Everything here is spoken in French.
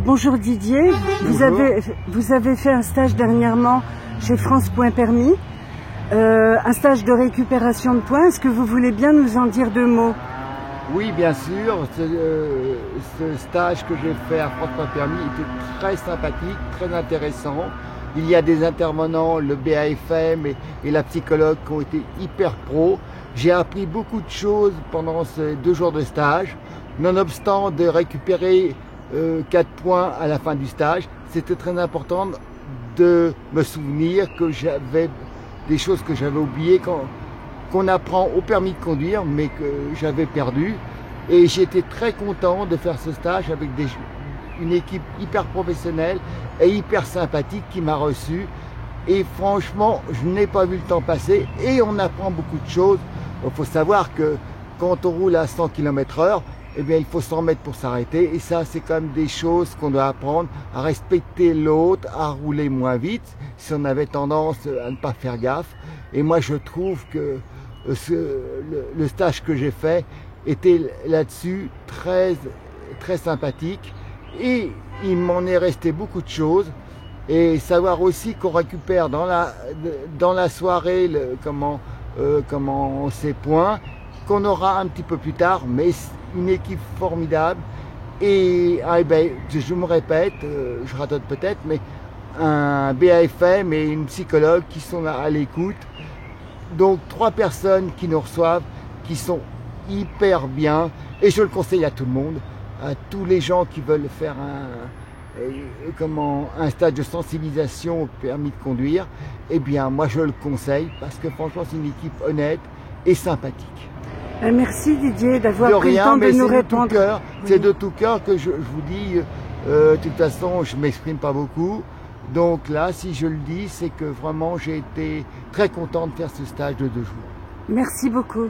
Bonjour Didier, Bonjour. vous avez fait un stage dernièrement chez France Points Permis, un stage de récupération de points. Est-ce que vous voulez bien nous en dire deux mots? Oui, bien sûr. Ce stage que j'ai fait à France Points Permis était très sympathique, très intéressant. Il y a des intervenants, le BAFM et la psychologue qui ont été hyper pros. J'ai appris beaucoup de choses pendant ces 2 jours de stage. Nonobstant de récupérer 4 points à la fin du stage, c'était très important de me souvenir que j'avais des choses que j'avais oubliées qu'on apprend au permis de conduire, mais que j'avais perdu. Et j'étais très content de faire ce stage avec une équipe hyper professionnelle et hyper sympathique qui m'a reçu. Et franchement, je n'ai pas vu le temps passer et on apprend beaucoup de choses. Il faut savoir que quand on roule à 100 km/h, eh bien, il faut 100 mètres pour s'arrêter. Et ça, c'est quand même des choses qu'on doit apprendre, à respecter l'autre, à rouler moins vite, si on avait tendance à ne pas faire gaffe. Et moi, je trouve que le stage que j'ai fait était là-dessus très sympathique. Et il m'en est resté beaucoup de choses. Et savoir aussi qu'on récupère dans la soirée comment ces points, qu'on aura un petit peu plus tard, mais une équipe formidable. Et je me répète, je radote peut-être, mais un BAFM et une psychologue qui sont à l'écoute. Donc 3 personnes qui nous reçoivent, qui sont hyper bien. Et je le conseille à tout le monde, à tous les gens qui veulent faire un stage de sensibilisation au permis de conduire. Eh bien, moi je le conseille parce que franchement, c'est une équipe honnête et sympathique. Merci Didier d'avoir pris le temps de nous répondre. C'est de tout cœur que je vous dis. De toute façon, je m'exprime pas beaucoup. Donc là, si je le dis, c'est que vraiment j'ai été très content de faire ce stage de 2 jours. Merci beaucoup.